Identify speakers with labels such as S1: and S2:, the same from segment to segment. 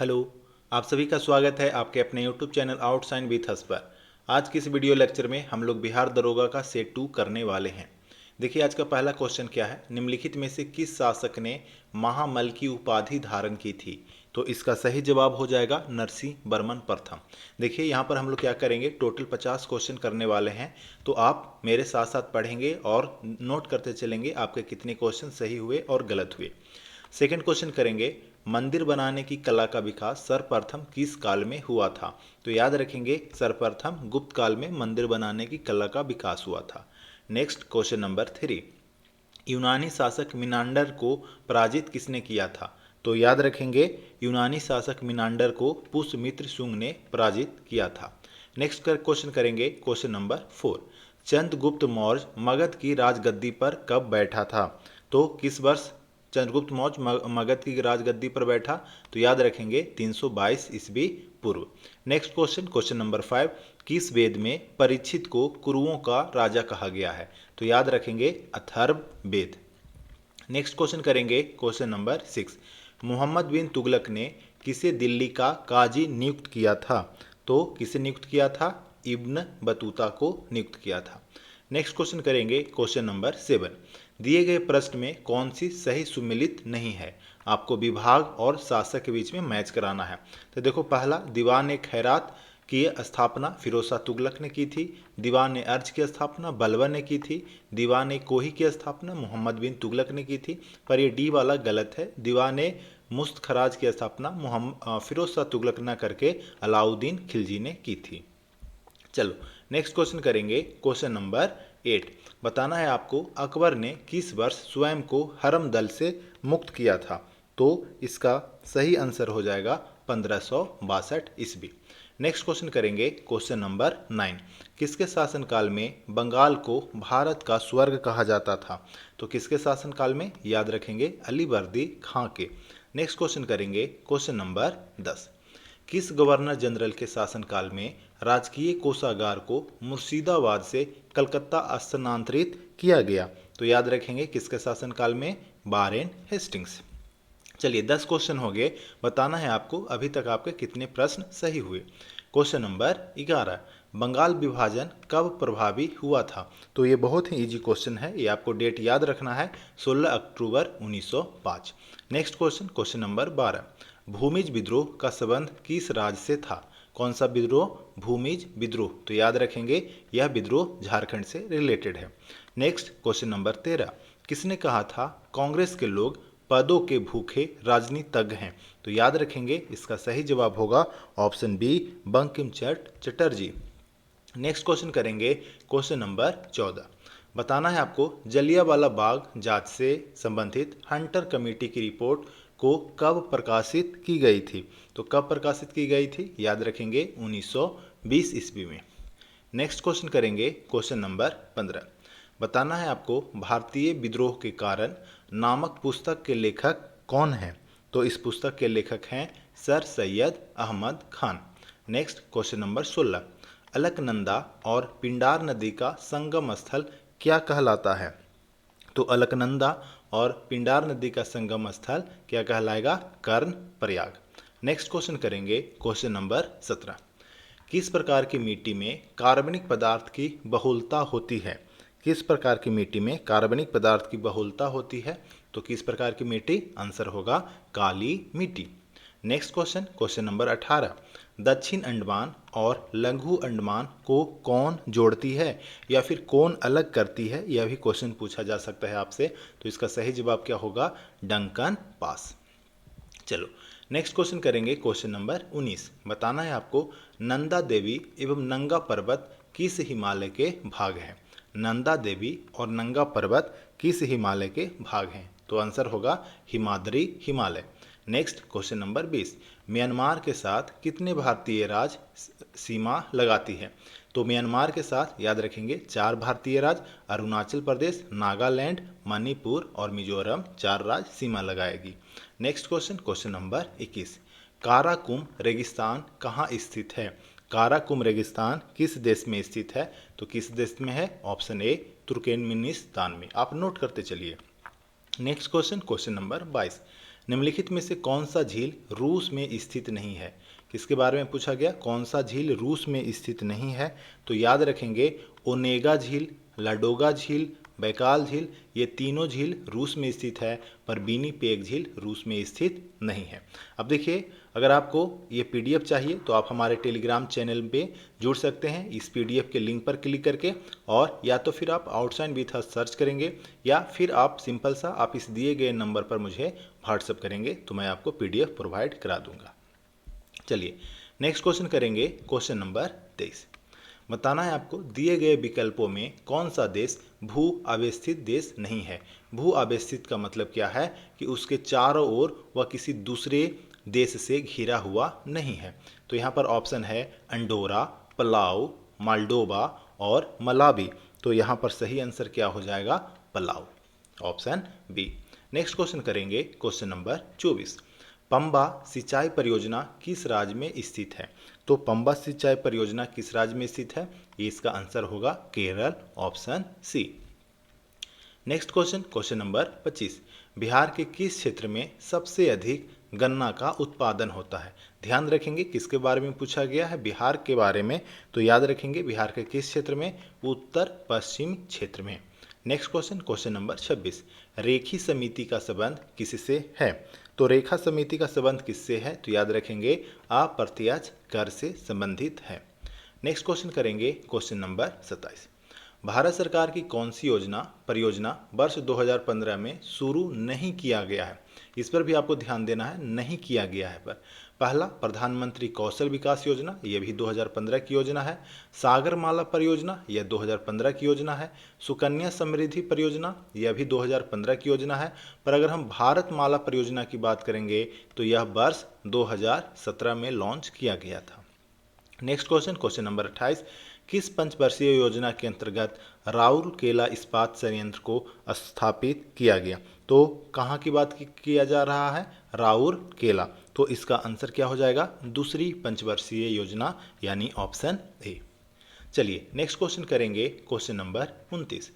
S1: Hello. आप सभी का स्वागत है आपके अपने यूट्यूब चैनल आउटसाइन विथ हस पर। आज की इस वीडियो लेक्चर में हम लोग बिहार दरोगा का सेट 2 करने वाले हैं। देखिए आज का पहला क्वेश्चन क्या है, निम्नलिखित में से किस शासक ने महामल की उपाधि धारण की थी। तो इसका सही जवाब हो जाएगा नरसिंह वर्मन प्रथम। देखिए यहाँ पर हम लोग क्या करेंगे, टोटल 50 क्वेश्चन करने वाले हैं। तो आप मेरे साथ साथ पढ़ेंगे और नोट करते चलेंगे आपके कितने क्वेश्चन सही हुए और गलत हुए। सेकंड क्वेश्चन करेंगे, मंदिर बनाने की कला का विकास सर्वप्रथम किस काल में हुआ था। तो याद रखेंगे सर्वप्रथम गुप्त काल में मंदिर बनाने की कला का विकास हुआ था। नेक्स्ट क्वेश्चन नंबर 3, यूनानी शासक मिनांडर को पराजित किसने किया था। तो याद रखेंगे यूनानी शासक मिनांडर को पुष्यमित्र शुंग ने पराजित किया था। नेक्स्ट क्वेश्चन करेंगे क्वेश्चन नंबर 4, चंद्रगुप्त मौर्य मगध की राजगद्दी पर कब बैठा था। तो किस वर्ष चंद्रगुप्त मौर्य मगध की राजगद्दी पर बैठा। तो याद रखेंगे 322 ईस्वी पूर्व। नेक्स्ट क्वेश्चन, क्वेश्चन नंबर 5, किस वेद में परीक्षित को कुरुओं का राजा कहा गया है। तो याद रखेंगे अथर्व वेद। नेक्स्ट क्वेश्चन करेंगे क्वेश्चन नंबर 6, मोहम्मद बिन तुगलक ने किसे दिल्ली का काजी नियुक्त किया था। तो किसे नियुक्त किया था, इब्न बतूता को नियुक्त किया था। नेक्स्ट क्वेश्चन करेंगे क्वेश्चन नंबर 7, दिए गए प्रश्न में कौन सी सही सुमिलित नहीं है। आपको विभाग और शासक के बीच में मैच कराना है। तो देखो पहला, दीवान खैरात की स्थापना फिरोज शाह तुगलक ने की थी। दीवान अर्ज की स्थापना बलबन ने की थी। दीवान कोही की स्थापना मोहम्मद बिन तुगलक ने की थी। पर ये डी वाला गलत है, दीवान मुस्त खराज की स्थापना फिरोज शाह तुगलक न करके अलाउद्दीन खिलजी ने की थी। चलो नेक्स्ट क्वेश्चन करेंगे क्वेश्चन नंबर 8, बताना है आपको अकबर ने किस वर्ष स्वयं को हरम दल से मुक्त किया था। तो इसका सही आंसर हो जाएगा 1562 ईस्वी। नेक्स्ट क्वेश्चन करेंगे क्वेश्चन नंबर 9, किसके शासनकाल में बंगाल को भारत का स्वर्ग कहा जाता था। तो किसके शासनकाल में, याद रखेंगे अलीवर्दी खां के। नेक्स्ट क्वेश्चन करेंगे क्वेश्चन नंबर 10, किस गवर्नर जनरल के शासनकाल में राजकीय कोषागार को मुर्शिदाबाद से कलकत्ता स्थानांतरित किया गया। तो याद रखेंगे किसके शासनकाल में, वारेन हेस्टिंग्स। चलिए 10 क्वेश्चन हो गए, बताना है आपको अभी तक आपके कितने प्रश्न सही हुए। क्वेश्चन नंबर 11, बंगाल विभाजन कब प्रभावी हुआ था। तो ये बहुत ही इजी क्वेश्चन है, ये आपको डेट याद रखना है, 16 अक्टूबर 1905। Next question, question number 12, Bhumij विद्रोह का संबंध किस राज्य से था। कौन सा विद्रोह, भूमिज विद्रोह। तो याद रखेंगे यह विद्रोह झारखंड से रिलेटेड है। नेक्स्ट क्वेश्चन नंबर 13, किसने कहा था कांग्रेस के लोग पदों के भूखे राजनीतिज्ञ हैं। तो याद रखेंगे इसका सही जवाब होगा option B, Bankim Chatterjee. Next question करेंगे क्वेश्चन नंबर 14, बताना है आपको जलियांवाला बाग जांच से संबंधित हंटर कमेटी की रिपोर्ट को कब प्रकाशित की गई थी। तो कब प्रकाशित की गई थी, याद रखेंगे 1920 ईस्वी में। नेक्स्ट क्वेश्चन करेंगे क्वेश्चन नंबर 15, बताना है आपको भारतीय विद्रोह के कारण नामक पुस्तक के लेखक कौन हैं। तो इस पुस्तक के लेखक हैं sir Sayyid Ahmad Khan. Next question number 16, Alaknanda और पिंडार नदी का संगम स्थल क्या कहलाता है। तो अलकनंदा और पिंडार नदी का संगम स्थल क्या कहलाएगा, कर्ण प्रयाग। नेक्स्ट क्वेश्चन करेंगे क्वेश्चन नंबर 17, किस प्रकार की मिट्टी में कार्बनिक पदार्थ की बहुलता होती है। किस प्रकार की मिट्टी में कार्बनिक पदार्थ की बहुलता होती है। तो किस प्रकार की मिट्टी, आंसर होगा काली मिट्टी। नेक्स्ट क्वेश्चन, क्वेश्चन नंबर 18, दक्षिण अंडमान और लघु अंडमान को कौन जोड़ती है या फिर कौन अलग करती है, यह भी क्वेश्चन पूछा जा सकता है आपसे। तो इसका सही जवाब क्या होगा, डंकन पास। चलो नेक्स्ट क्वेश्चन करेंगे क्वेश्चन नंबर 19, बताना है आपको नंदा देवी एवं नंगा पर्वत किस हिमालय के भाग हैं। नंदा देवी और नंगा पर्वत किस हिमालय के भाग हैं। तो आंसर होगा Himadri Himalaya. Next question number 20, Myanmar के साथ कितने भारतीय राज्य सीमा लगाती है। तो म्यांमार के साथ याद रखेंगे 4 भारतीय राज्य, अरुणाचल प्रदेश, नागालैंड, मणिपुर और मिजोरम 4 राज्य सीमा लगाएगी। Next question, question number 21, Karakum रेगिस्तान कहाँ स्थित है। काराकुम रेगिस्तान किस देश में स्थित है। तो किस देश में है, ऑप्शन ए तुर्कमेनिस्तान में। आप नोट करते चलिए। नेक्स्ट क्वेश्चन, क्वेश्चन नंबर 22, निम्नलिखित में से कौन सा झील रूस में स्थित नहीं है? किसके बारे में पूछा गया? कौन सा झील रूस में स्थित नहीं है? तो याद रखेंगे ओनेगा झील, लाडोगा झील, बैकाल झील, ये तीनों झील रूस में स्थित है, पर विनिपेग झील रूस में स्थित नहीं है। अब देखिए, अगर आपको ये पीडीएफ चाहिए तो आप हमारे टेलीग्राम चैनल पे जुड़ सकते हैं इस पीडीएफ के लिंक पर क्लिक करके, और या तो फिर आप आउटसाइड विथ अस सर्च करेंगे, या फिर आप सिंपल सा आप इस दिए गए नंबर पर मुझे व्हाट्सअप करेंगे तो मैं आपको पीडीएफ प्रोवाइड करा दूंगा। चलिए नेक्स्ट क्वेश्चन करेंगे, क्वेश्चन नंबर 23। बताना है आपको दिए गए विकल्पों में कौन सा देश भू आवेशित देश नहीं है। भू आवेशित का मतलब क्या है कि उसके चारों ओर वह किसी दूसरे देश से घिरा हुआ नहीं है। तो यहाँ पर ऑप्शन है अंडोरा, पलाऊ, माल्डोवा और मलावी। तो यहाँ पर सही आंसर क्या हो जाएगा? Palau, option B. Next question करेंगे, क्वेश्चन नंबर 24। पंबा सिंचाई परियोजना किस राज्य में स्थित है? तो पंबा सिंचाई परियोजना किस राज्य में स्थित है? ये इसका आंसर होगा Kerala, option C. Next question, question number 25। Bihar के किस क्षेत्र में सबसे अधिक गन्ना का उत्पादन होता है? ध्यान रखेंगे किसके बारे में पूछा गया है? बिहार के बारे में। तो याद रखेंगे बिहार के किस क्षेत्र में? उत्तर पश्चिम क्षेत्र में। Next question, question number 26। रेखी समिति का संबंध किससे है? तो रेखा समिति का संबंध किससे है? तो याद रखेंगे अप्रत्यक्ष कर से संबंधित है। नेक्स्ट क्वेश्चन करेंगे, क्वेश्चन नंबर 27। भारत सरकार की कौन सी परियोजना वर्ष 2015 में शुरू नहीं किया गया है? इस पर भी आपको ध्यान देना है, नहीं किया गया है पर। पहला, प्रधानमंत्री कौशल विकास योजना, यह भी 2015 की योजना है। सागरमाला परियोजना, यह 2015 की योजना है। सुकन्या समृद्धि परियोजना, यह भी 2015 की योजना है। पर अगर हम भारत माला परियोजना की बात करेंगे तो यह वर्ष 2017 में लॉन्च किया गया था। Next question, question number 28। किस पंचवर्षीय योजना के अंतर्गत राउरकेला इस्पात संयंत्र को स्थापित किया गया? तो कहाँ की बात किया जा रहा है? राउरकेला। तो इसका आंसर क्या हो जाएगा? दूसरी पंचवर्षीय योजना, यानी ऑप्शन ए। चलिए नेक्स्ट क्वेश्चन करेंगे, क्वेश्चन नंबर 29।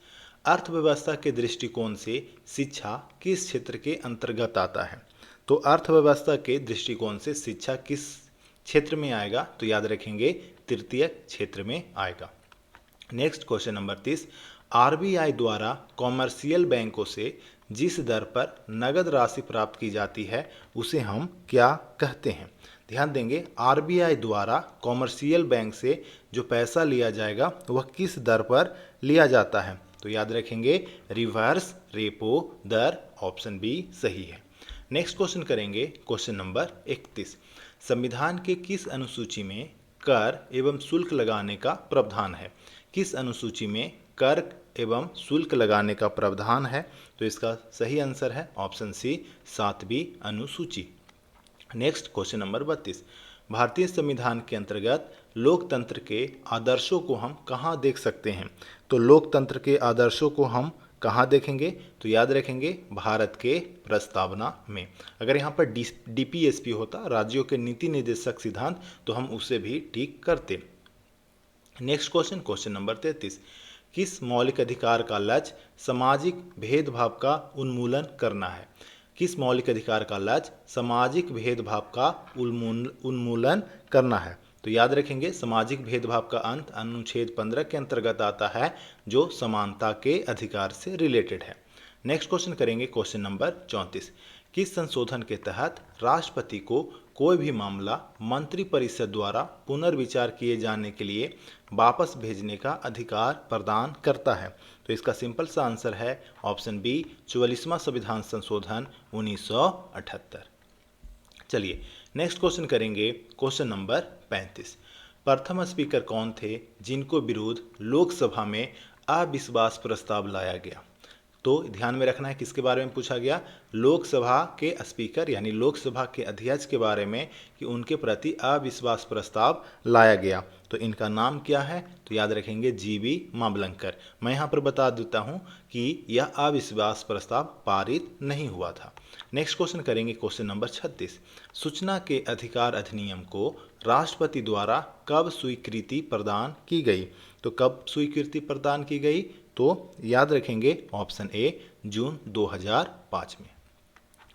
S1: अर्थव्यवस्था के दृष्टिकोण से शिक्षा किस क्षेत्र के अंतर्गत आता है? तो अर्थव्यवस्था के दृष्टिकोण से शिक्षा किस क्षेत्र में आएगा? तो याद रखेंगे तृतीय क्षेत्र में आएगा। Next question number 30। आरबीआई द्वारा कॉमर्शियल बैंकों से जिस दर पर नगद राशि प्राप्त की जाती है उसे हम क्या कहते हैं? ध्यान देंगे, आरबीआई द्वारा कॉमर्शियल बैंक से जो पैसा लिया जाएगा वह किस दर पर लिया जाता है? तो याद रखेंगे रिवर्स रेपो दर, ऑप्शन बी सही है। नेक्स्ट क्वेश्चन करेंगे, क्वेश्चन नंबर 31। संविधान के किस अनुसूची में कर एवं शुल्क लगाने का प्रावधान है? किस अनुसूची में कर एवं शुल्क लगाने का प्रावधान है? तो इसका सही आंसर है ऑप्शन सी, 7वीं अनुसूची। Next question number 32। भारतीय संविधान के अंतर्गत लोकतंत्र के आदर्शों को हम कहाँ देख सकते हैं? तो लोकतंत्र के आदर्शों को हम कहाँ देखेंगे? तो याद रखेंगे भारत के प्रस्तावना में। अगर यहाँ पर डीपीएसपी होता, राज्यों के नीति निर्देशक सिद्धांत, तो हम उसे भी ठीक करते। Next question, question number 33। किस मौलिक अधिकार का लक्ष्य सामाजिक भेदभाव का उन्मूलन करना है? किस मौलिक अधिकार का लक्ष्य सामाजिक भेदभाव का उन्मूलन करना है? तो याद रखेंगे सामाजिक भेदभाव का अंत अनुच्छेद 15 के अंतर्गत आता है, जो समानता के अधिकार से रिलेटेड है। नेक्स्ट क्वेश्चन करेंगे, क्वेश्चन नंबर 34। किस संशोधन के तहत राष्ट्रपति को कोई भी मामला मंत्रिपरिषद द्वारा पुनर्विचार किए जाने के लिए वापस भेजने का अधिकार प्रदान करता है? तो इसका सिंपल सा आंसर है ऑप्शन बी, 44वां संविधान संशोधन 1978। चलिए नेक्स्ट क्वेश्चन करेंगे, क्वेश्चन नंबर 35। प्रथम स्पीकर कौन थे जिनको विरुद्ध लोकसभा में अविश्वास प्रस्ताव लाया गया? तो ध्यान में रखना है किसके बारे में पूछा गया? लोकसभा के स्पीकर यानी लोकसभा के अध्यक्ष के बारे में, कि उनके प्रति अविश्वास प्रस्ताव लाया गया। तो इनका नाम क्या है? तो याद रखेंगे जीवी मावलंकर। मैं यहाँ पर बता देता हूँ कि यह अविश्वास प्रस्ताव पारित नहीं हुआ था। नेक्स्ट क्वेश्चन करेंगे, क्वेश्चन नंबर 36। सूचना के अधिकार अधिनियम को राष्ट्रपति द्वारा कब स्वीकृति प्रदान की गई? तो कब स्वीकृति प्रदान की गई? तो याद रखेंगे ऑप्शन ए, जून 2005 में।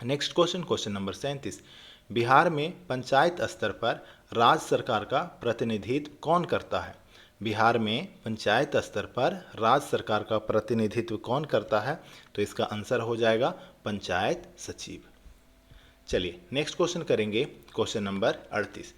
S1: Next question, question number 37, Bihar में पंचायत स्तर पर राज्य सरकार का प्रतिनिधित्व कौन करता है? बिहार में पंचायत स्तर पर राज्य सरकार का प्रतिनिधित्व कौन करता है? तो इसका आंसर हो जाएगा पंचायत सचिव। चलिए नेक्स्ट क्वेश्चन करेंगे, क्वेश्चन नंबर 38,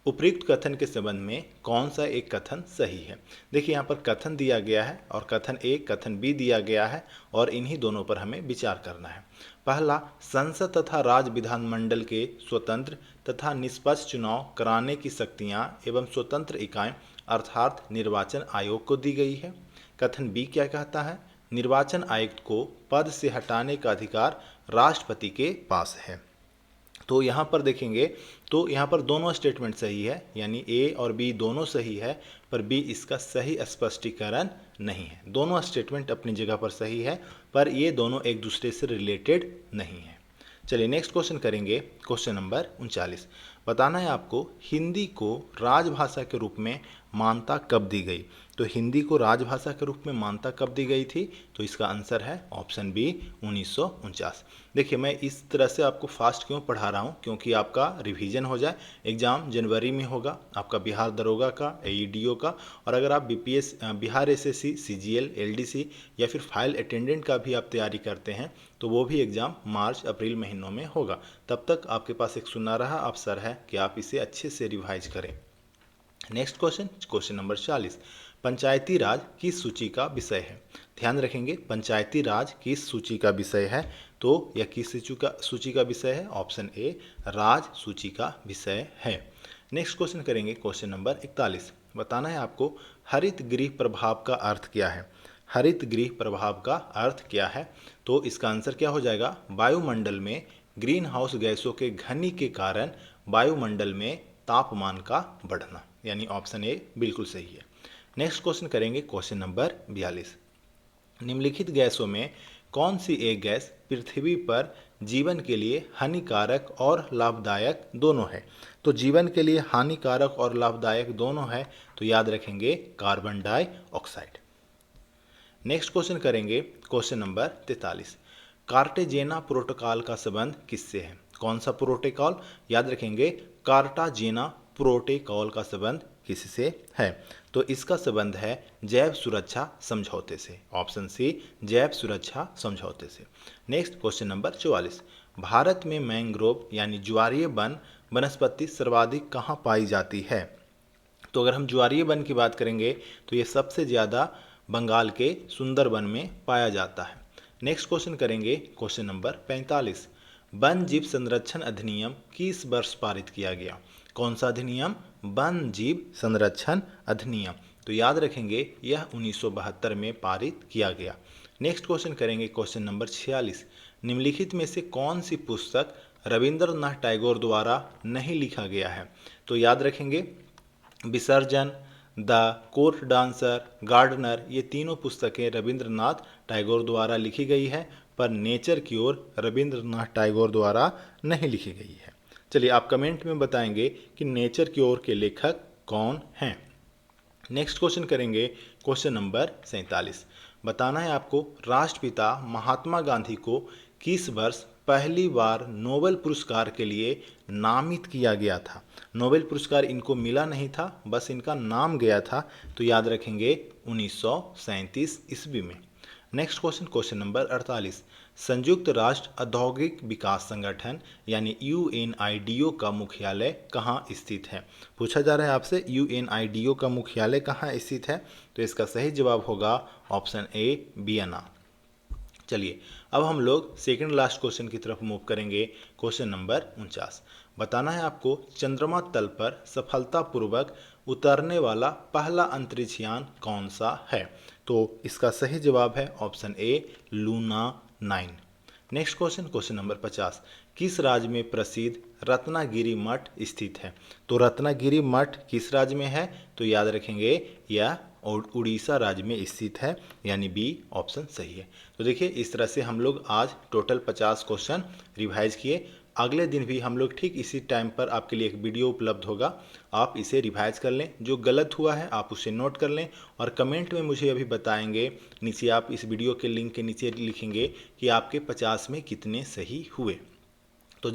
S1: उपयुक्त कथन के संबंध में कौन सा एक कथन सही है? देखिए यहाँ पर कथन दिया गया है और कथन ए कथन बी दिया गया है और इन्हीं दोनों पर हमें विचार करना है। पहला, संसद तथा राज्य विधानमंडल के स्वतंत्र तथा निष्पक्ष चुनाव कराने की शक्तियां एवं स्वतंत्र इकाई अर्थात निर्वाचन आयोग को दी गई है। कथन बी क्या कहता है? निर्वाचन आयुक्त को पद से हटाने का अधिकार राष्ट्रपति के पास है। तो यहाँ पर देखेंगे तो यहाँ पर दोनों स्टेटमेंट सही है, यानी ए और बी दोनों सही है, पर बी इसका सही स्पष्टीकरण नहीं है। दोनों स्टेटमेंट अपनी जगह पर सही है, पर ये दोनों एक दूसरे से रिलेटेड नहीं है। चलिए नेक्स्ट क्वेश्चन करेंगे, क्वेश्चन नंबर 39, बताना है आपको हिंदी को राजभाषा के रूप में मान्यता कब दी गई? तो हिंदी को राजभाषा के रूप में मान्यता कब दी गई थी? तो इसका आंसर है ऑप्शन बी 1949। देखिए मैं इस तरह से आपको फास्ट क्यों पढ़ा रहा हूँ, क्योंकि आपका रिवीजन हो जाए। एग्जाम जनवरी में होगा आपका बिहार दरोगा का, एईडीओ का, और अगर आप BPS Bihar SSC, CGL, LDC या फिर फाइल अटेंडेंट का भी आप तैयारी करते हैं तो वो भी एग्ज़ाम मार्च अप्रैल महीनों में होगा। तब तक आपके पास एक सुनहरा अवसर है कि आप इसे अच्छे से रिवाइज करें। नेक्स्ट क्वेश्चन, क्वेश्चन नंबर 40, पंचायती राज किस सूची का विषय है? ध्यान रखेंगे पंचायती राज किस सूची का विषय है? तो यह किस सूची का विषय है? ऑप्शन ए राज सूची का विषय है। नेक्स्ट क्वेश्चन करेंगे, क्वेश्चन नंबर 41, बताना है आपको हरित गृह प्रभाव का अर्थ क्या है? हरित गृह प्रभाव का अर्थ क्या है? तो इसका आंसर क्या हो जाएगा? वायुमंडल में ग्रीन हाउस गैसों के घनी के कारण वायुमंडल में तापमान का बढ़ना, यानी ऑप्शन ए बिल्कुल सही है। नेक्स्ट क्वेश्चन करेंगे, क्वेश्चन नंबर 42, निम्नलिखित गैसों में कौन सी एक गैस पृथ्वी पर जीवन के लिए हानिकारक और लाभदायक दोनों है? तो जीवन के लिए हानिकारक और लाभदायक दोनों है, तो याद रखेंगे कार्बन डाइऑक्साइड। नेक्स्ट क्वेश्चन करेंगे, क्वेश्चन नंबर 43, कार्टेजेना प्रोटोकॉल का संबंध किससे है? कौन सा प्रोटोकॉल? याद रखेंगे कार्टाजेना प्रोटोकॉल का संबंध किससे है? तो इसका संबंध है जैव सुरक्षा समझौते से, ऑप्शन सी जैव सुरक्षा समझौते से। नेक्स्ट क्वेश्चन नंबर 44, भारत में मैंग्रोव यानी ज्वारीय वन वनस्पति सर्वाधिक कहाँ पाई जाती है? तो अगर हम ज्वारीय वन की बात करेंगे तो ये सबसे ज़्यादा बंगाल के सुंदरबन में पाया जाता है। नेक्स्ट क्वेश्चन करेंगे, क्वेश्चन नंबर 45, वन जीव संरक्षण अधिनियम किस वर्ष पारित किया गया? कौन सा अधिनियम? वन जीव संरक्षण अधिनियम। तो याद रखेंगे यह 1972 में पारित किया गया। नेक्स्ट क्वेश्चन करेंगे, क्वेश्चन नंबर 46, निम्नलिखित में से कौन सी पुस्तक रविंद्रनाथ टैगोर द्वारा नहीं लिखा गया है? तो याद रखेंगे विसर्जन, द कोर्ट डांसर, गार्डनर, ये तीनों पुस्तकें रविंद्रनाथ टैगोर द्वारा लिखी गई है, पर नेचर की ओर रविंद्रनाथ टैगोर द्वारा नहीं लिखी गई है। चलिए आप कमेंट में बताएंगे कि नेचर की ओर के लेखक कौन हैं। नेक्स्ट क्वेश्चन करेंगे, क्वेश्चन नंबर 47, बताना है आपको राष्ट्रपिता महात्मा गांधी को किस वर्ष पहली बार नोबेल पुरस्कार के लिए नामित किया गया था? नोबेल पुरस्कार इनको मिला नहीं था, बस इनका नाम गया था, तो याद रखेंगे 1937 ईस्वी में। नेक्स्ट क्वेश्चन, क्वेश्चन नंबर 48, संयुक्त राष्ट्र औद्योगिक विकास संगठन यानी यूएनआईडीओ का मुख्यालय कहाँ स्थित है? पूछा जा रहा है आपसे यूएनआईडीओ का मुख्यालय कहाँ स्थित है? तो इसका सही जवाब होगा ऑप्शन ए वियना। चलिए अब हम लोग सेकंड लास्ट क्वेश्चन की तरफ मूव करेंगे, क्वेश्चन नंबर 49, बताना है आपको चंद्रमा तल पर सफलतापूर्वक उतरने वाला पहला अंतरिक्ष यान कौन सा है? तो इसका सही जवाब है option A Luna 9। Next question, question number 50, किस राज्य में प्रसिद्ध रत्नागिरी मठ स्थित है? तो रत्नागिरी मठ किस राज्य में है? तो याद रखेंगे यह उड़ीसा राज्य में स्थित है, यानी बी ऑप्शन सही है। तो देखिए इस तरह से हम लोग आज टोटल 50 क्वेश्चन रिवाइज किए। अगले दिन भी हम लोग ठीक इसी टाइम पर आपके लिए एक वीडियो उपलब्ध होगा, आप इसे रिवाइज कर लें, जो गलत हुआ है आप उसे नोट कर लें और कमेंट में मुझे अभी बताएंगे। नीचे आप इस वीडियो के लिंक के नीचे लिखेंगे कि आपके 50 में कितने सही हुए।